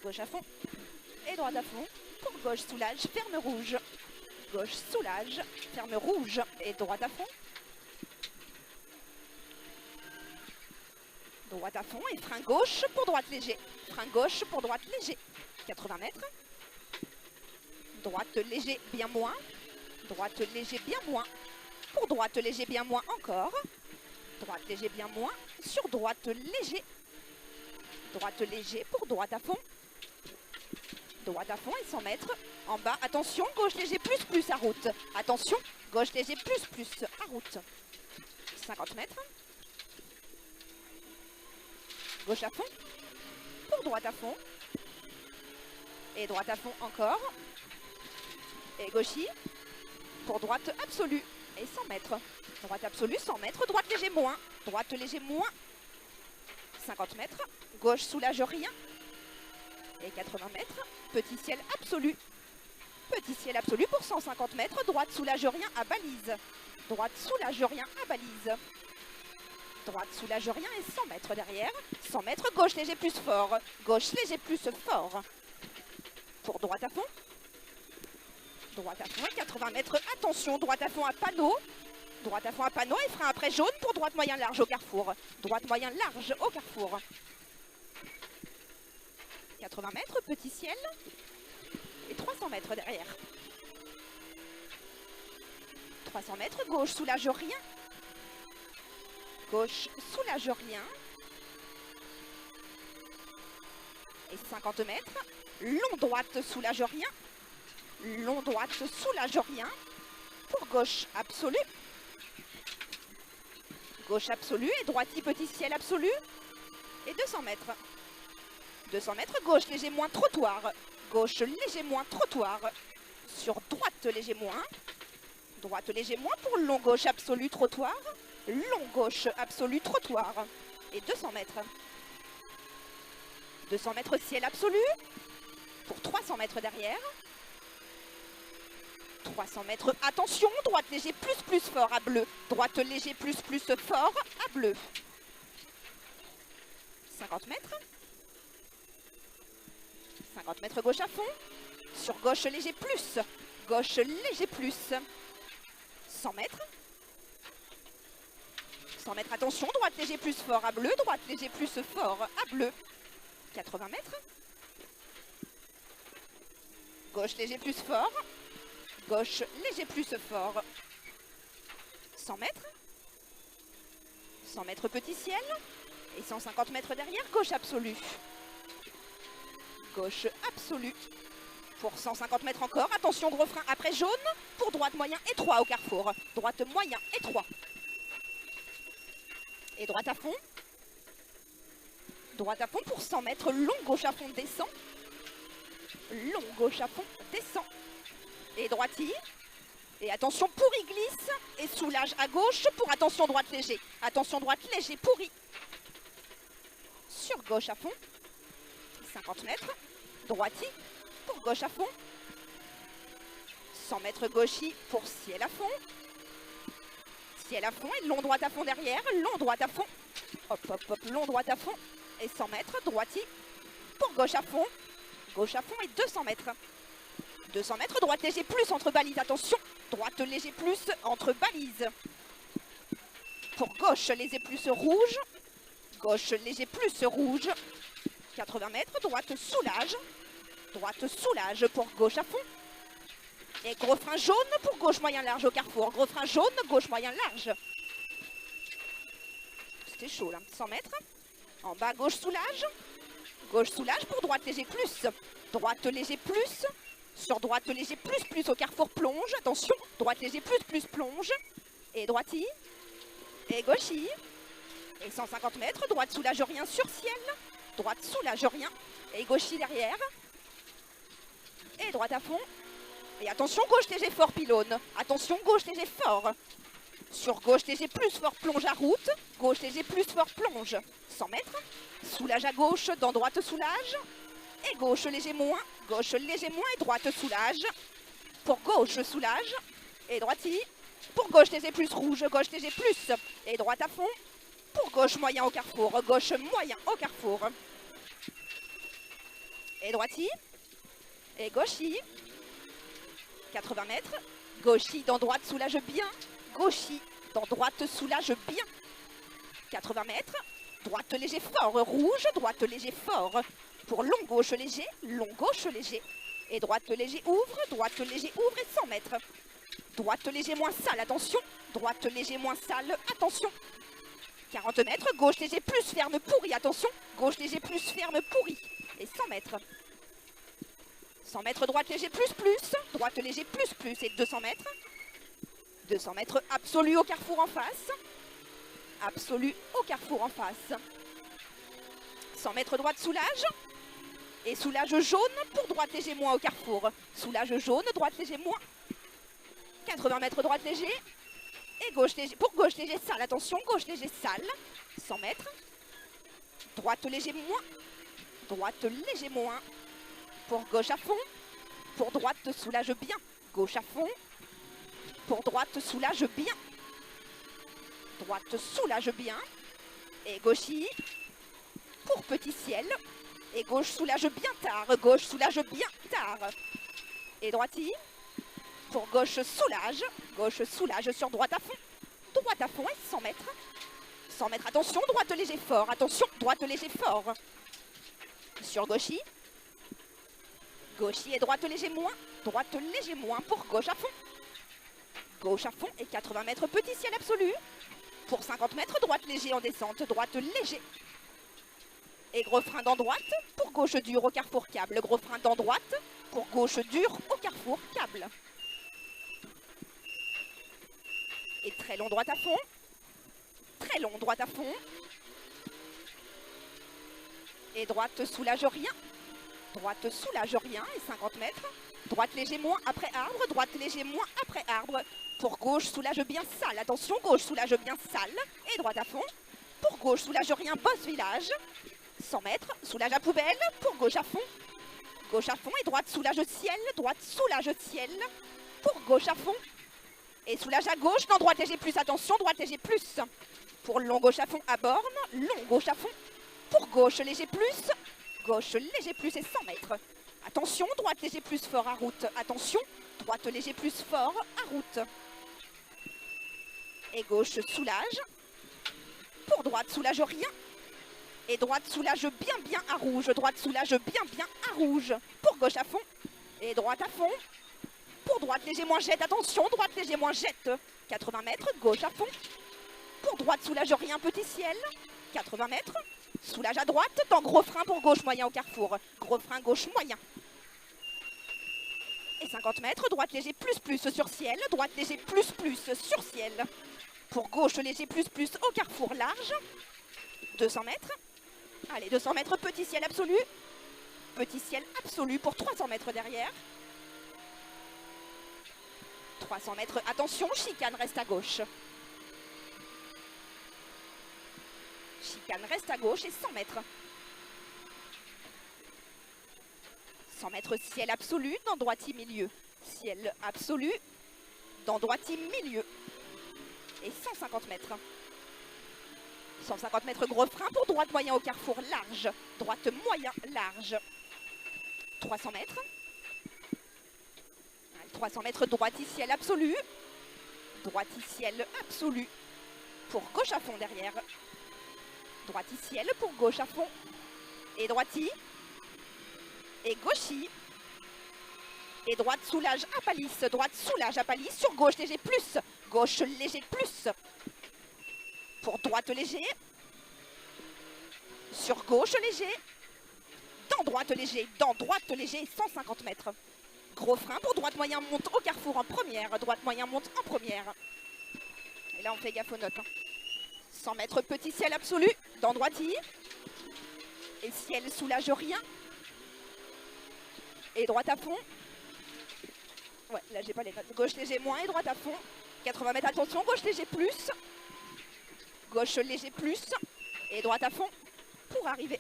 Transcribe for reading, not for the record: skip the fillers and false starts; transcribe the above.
Gauche à fond. Et droite à fond. Pour gauche, soulage, ferme rouge. Gauche, soulage, ferme rouge. Et droite à fond. Droite à fond et frein gauche pour droite léger. Frein gauche pour droite léger. 80 mètres. Droite léger, bien moins. Droite léger, bien moins. Pour droite léger, bien moins encore. Droite léger, bien moins. Sur droite léger. Droite léger pour droite à fond. Droite à fond et 100 mètres. En bas, attention, gauche léger, plus à route. Attention, gauche léger, plus à route. 50 mètres. Gauche à fond. Pour droite à fond. Et droite à fond encore. Et gauchis. Pour droite absolue. Et 100 mètres. Droite absolue, 100 mètres. Droite léger, moins. Droite léger, moins. 50 mètres. Gauche soulage rien. Et 80 mètres. Petit ciel absolu. Petit ciel absolu pour 150 mètres. Droite soulage rien à balise. Droite soulage rien à balise. Droite soulage rien et 100 mètres derrière. 100 mètres, gauche léger plus fort. Gauche léger plus fort. Pour droite à fond. Droite à fond et 80 mètres. Attention, droite à fond à panneau. Droite à fond à panneau et frein après jaune pour droite moyen large au carrefour. Droite moyen large au carrefour. 80 mètres, petit ciel. Et 300 mètres derrière. 300 mètres, gauche soulage rien. Gauche soulage rien. Et 50 mètres. Long droite soulage rien. Long droite soulage rien. Pour gauche absolue. Gauche absolue et droiti petit ciel absolu. Et 200 mètres. 200 mètres, gauche léger moins trottoir. Gauche léger moins trottoir. Sur droite léger moins. Droite léger moins pour long gauche absolu trottoir. Long gauche absolu trottoir. Et 200 mètres. 200 mètres ciel absolu. Pour 300 mètres derrière. 300 mètres, attention, droite léger plus fort à bleu. Droite léger plus fort à bleu. 50 mètres. 50 mètres gauche à fond. Sur gauche léger plus. Gauche léger plus. 100 mètres. 100 mètres, attention, droite léger plus fort à bleu. Droite léger plus fort à bleu. 80 mètres. Gauche léger plus fort. Gauche léger plus fort. 100 mètres. 100 mètres petit ciel. Et 150 mètres derrière, gauche absolue. Gauche absolue. Pour 150 mètres encore. Attention, gros frein après jaune. Pour droite moyen étroit au carrefour. Droite moyen étroit. Et droite à fond. Droite à fond pour 100 mètres. Long gauche à fond descend. Long gauche à fond descend. Et droiti. Et attention, pourri glisse. Et soulage à gauche pour attention droite léger. Attention droite léger, pourri. Sur gauche à fond. 50 mètres. Droiti. Pour gauche à fond. 100 mètres gauchi pour ciel à fond. Ciel à fond et long droite à fond derrière. Long droite à fond. Hop, hop, hop. Long droite à fond. Et 100 mètres. Droiti. Pour gauche à fond. Gauche à fond et 200 mètres. 200 mètres, droite léger plus entre balises, attention. Droite léger plus entre balises. Pour gauche léger plus rouge. Gauche léger plus rouge. 80 mètres, droite soulage. Droite soulage pour gauche à fond. Et gros frein jaune pour gauche moyen large au carrefour. Gros frein jaune, gauche moyen large. C'était chaud là, 100 mètres. En bas, gauche soulage. Gauche soulage pour droite léger plus. Droite léger plus. Sur droite léger plus au carrefour plonge. Attention, droite léger plus plonge. Et droiti. Et gauchi. Et 150 mètres, droite soulage rien sur ciel. Droite soulage rien. Et gauchi derrière. Et droite à fond. Et attention, gauche léger fort pylône. Attention, gauche léger fort. Sur gauche léger plus fort plonge à route. Gauche léger plus fort plonge. 100 mètres. Soulage à gauche dans droite soulage. Et gauche léger moins. Gauche léger moins et droite soulage. Pour gauche soulage. Et droiti. Pour gauche léger plus rouge. Gauche léger plus. Et droite à fond. Pour gauche moyen au carrefour. Gauche moyen au carrefour. Et droiti. Et gauchi. 80 mètres. Gauchi dans droite, soulage bien. Gauchi dans droite, soulage bien. 80 mètres. Droite léger fort. Rouge. Droite léger fort. Pour long gauche léger. Long gauche léger. Et droite léger ouvre. Droite léger ouvre et 100 mètres. Droite léger moins sale. Attention. Droite léger moins sale. Attention. 40 mètres. Gauche léger plus ferme pourri. Attention. Gauche léger plus ferme pourri. Et 100 mètres. 100 mètres, droite léger plus. Droite léger plus. Et 200 mètres. 200 mètres absolu au carrefour en face. Absolu au carrefour en face. 100 mètres droite soulage. Et soulage jaune pour droite léger moins au carrefour. Soulage jaune, droite léger moins. 80 mètres droite léger. Et gauche léger, pour gauche léger sale. Attention, gauche léger sale. 100 mètres. Droite léger moins. Droite léger moins. Pour gauche à fond. Pour droite soulage bien. Gauche à fond. Pour droite soulage bien. Droite soulage bien. Et gauchi. Pour petit ciel. Et gauche soulage bien tard. Gauche soulage bien tard. Et droiti. Pour gauche soulage. Gauche soulage sur droite à fond. Droite à fond et 100 mètres. 100 mètres, attention, droite léger fort. Attention, droite léger fort. Sur gauchi. Gauchi et droite léger moins. Droite léger moins pour gauche à fond. Gauche à fond et 80 mètres, petit ciel absolu. Pour 50 mètres, droite léger en descente. Droite léger. Et gros frein dans droite pour gauche dur au carrefour câble. Gros frein dans droite pour gauche dur au carrefour câble. Et très long droite à fond. Très long droite à fond. Et droite soulage rien. Droite soulage rien et 50 mètres. Droite léger moins après arbre. Droite léger moins après arbre. Pour gauche soulage bien sale. Attention, gauche soulage bien sale. Et droite à fond. Pour gauche soulage rien, bosse village. 100 mètres. Soulage à poubelle. Pour gauche à fond. Gauche à fond et droite soulage ciel. Droite soulage ciel. Pour gauche à fond. Et soulage à gauche. Non, droite léger plus. Attention, droite léger plus. Pour long gauche à fond à borne. Long gauche à fond. Pour gauche léger plus. Gauche léger plus et 100 mètres. Attention, droite léger plus fort à route. Attention, droite léger plus fort à route. Et gauche soulage. Pour droite soulage rien. Et droite soulage bien à rouge. Droite soulage bien à rouge. Pour gauche à fond. Et droite à fond. Pour droite léger moins jette. Attention, droite léger moins jette. 80 mètres, gauche à fond. Pour droite soulage rien, petit ciel. 80 mètres. Soulage à droite, dans gros frein pour gauche moyen au carrefour. Gros frein gauche moyen. Et 50 mètres, droite léger plus sur ciel. Droite léger plus sur ciel. Pour gauche léger plus au carrefour large. 200 mètres. Allez, 200 mètres, petit ciel absolu. Petit ciel absolu pour 300 mètres derrière. 300 mètres, attention, chicane reste à gauche. Chicane reste à gauche et 100 mètres. 100 mètres, ciel absolu, dans droiti milieu. Ciel absolu, dans droiti milieu. Et 150 mètres. 150 mètres, gros frein pour droite moyen au carrefour large. Droite moyen large. 300 mètres. 300 mètres, droiti ciel absolu. Droiti ciel absolu. Pour gauche à fond derrière. Droiti ciel pour gauche à fond. Et droiti. Et gauchi. Et droite soulage à palisse. Droite soulage à palisse. Sur gauche léger plus. Gauche léger plus. Pour droite léger. Sur gauche léger. Dans droite léger. Dans droite léger. 150 mètres. Gros frein pour droite moyen monte au carrefour en première. Droite moyen monte en première. Et là on fait gaffe aux notes. 100 mètres, petit ciel absolu. Dans droiti. Et ciel soulage rien. Et droite à fond. Ouais, là j'ai pas les notes. Gauche léger moins et droite à fond. 80 mètres, attention, gauche léger plus. Gauche léger plus. Et droite à fond pour arriver.